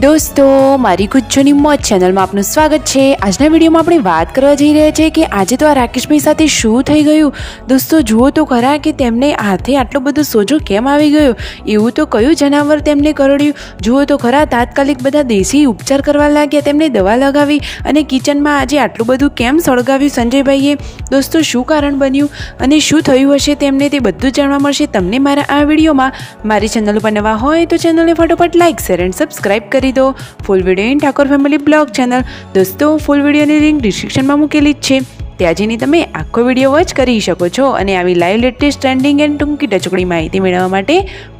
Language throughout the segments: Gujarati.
दोस्तों मारी गुज्जोनी मौज चेनल में आपનું સ્વાગત છે। આજના વિડીયોમાં આપણે વાત કરવા જઈ રહ્યા છીએ કે આજે તો આ રાકેશભાઈ સાથે શું થઈ ગયું। દોસ્તો જુઓ તો ખરા કે તેમને હાથે આટલો બધો સોજો કેમ આવી ગયો, એવું તો કયું જનાવર તેમને કરડ્યું। જુઓ તો ખરા તાત્કાલિક બધા દેશી ઉપચાર કરવા લાગ્યા, તેમને દવા લગાવી અને કિચનમાં આજે આટલું બધું કેમ સળગાવ્યું સંજયભાઈએ। દોસ્તો શું કારણ બન્યું અને શું થયું હશે તેમને તે બધું જાણવા મળશે તમને મારા આ વિડીયોમાં। મારી ચેનલ ઉપર નવા હોય તો ચેનલને ફટાફટ લાઈક શેર એન્ડ સબસ્ક્રાઈબ કરી દો। Full video in Thakor family blog channel. દોસ્તો ફૂલ વિડીયોની લિંક ડિસ્ક્રિપ્શનમાં મૂકેલી જ છે, ત્યાં જઈને તમે આખો વિડીયો વોચ કરી શકો છો અને આવી લાઈવ લેટેસ્ટ ટ્રેન્ડિંગ એન્ડ ટૂંકી ટચકડી માહિતી મેળવવા માટે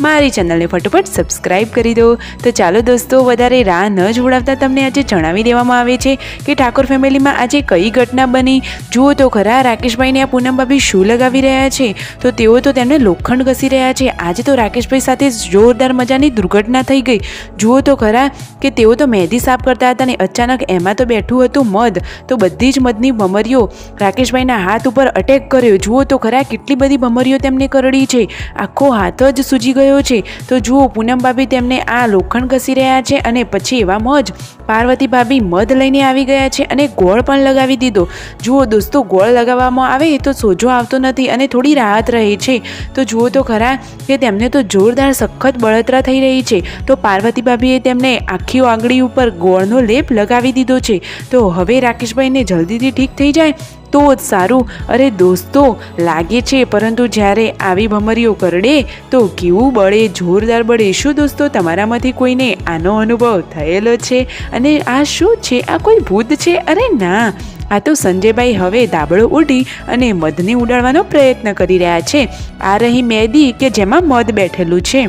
મારી ચેનલને ફટાફટ સબસ્ક્રાઈબ કરી દો। તો ચાલો દોસ્તો વધારે રાહ ન જોડાવતા તમને આજે જણાવી દેવામાં આવે છે કે ઠાકોર ફેમિલીમાં આજે કઈ ઘટના બની। જુઓ તો ખરા રાકેશભાઈને આ પૂનમ ભાભી શું લગાવી રહ્યા છે, તો તેઓ તો તેમને લોખંડ ઘસી રહ્યા છે। આજે તો રાકેશભાઈ સાથે જોરદાર મજાની દુર્ઘટના થઈ ગઈ। જુઓ તો ખરા કે તેઓ તો મહેંદી સાફ કરતા હતા અને અચાનક એમાં તો બેઠું હતું મધ, તો બધી જ મધની ભમરીઓ રાકેશભાઈના હાથ ઉપર અટેક કર્યો। જુઓ તો ખરા કેટલી બધી ભમરીઓ તેમને કરડી છે, આખો હાથ જ સૂજી ગયો છે। તો જુઓ પૂનમ ભાભી તેમને આ લોખંડ ઘસી રહ્યા છે અને પછી એવામાં જ પાર્વતી ભાભી મધ લઈને આવી ગયા છે અને ગોળ પણ લગાવી દીધો। જુઓ દોસ્તો ગોળ લગાવવામાં આવે તો સોજો આવતો નથી અને થોડી રાહત રહે છે। તો જુઓ તો ખરા કે તેમને તો જોરદાર સખત બળતરા થઈ રહી છે। તો પાર્વતી ભાભીએ તેમને આખી આંગળી ઉપર ગોળનો લેપ લગાવી દીધો છે। તો હવે રાકેશભાઈને જલ્દીથી ઠીક થઈ જાય તો જ સારું। અરે દોસ્તો લાગે છે, પરંતુ જ્યારે આવી ભમરીઓ કરડે તો કેવું બળે, જોરદાર બળે। શું દોસ્તો તમારામાંથી કોઈને આનો અનુભવ થયેલો છે? અને આ શું છે? આ કોઈ ભૂત છે? અરે ના, આ તો સંજયભાઈ હવે દાબડો ઉડી અને મધને ઉડાડવાનો પ્રયત્ન કરી રહ્યા છે। આ રહી મહેંદી કે જેમાં મધ બેઠેલું છે,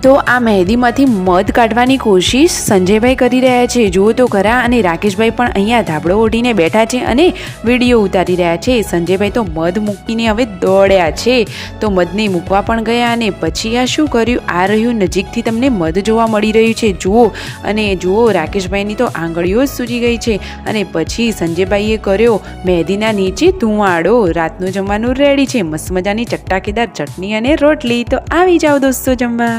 તો આ મહેંદીમાંથી મધ કાઢવાની કોશિશ સંજયભાઈ કરી રહ્યા છે। જુઓ તો ખરા અને રાકેશભાઈ પણ અહીંયા ધાબળો ઓઢીને બેઠા છે અને વિડીયો ઉતારી રહ્યા છે। સંજયભાઈ તો મધ મૂકીને હવે દોડ્યા છે, તો મધને મૂકવા પણ ગયા અને પછી આ શું કર્યું, આ રહ્યું નજીકથી તમને મધ જોવા મળી રહ્યું છે। જુઓ અને જુઓ રાકેશભાઈની તો આંગળીઓ જ સૂજી ગઈ છે અને પછી સંજયભાઈએ કર્યો મહેંદીના નીચે ધુવાડો। રાતનું જમવાનું રેડી છે, મસ્ત મજાની ચટાકેદાર ચટણી અને રોટલી। તો આવી જાઓ દોસ્તો જમવા।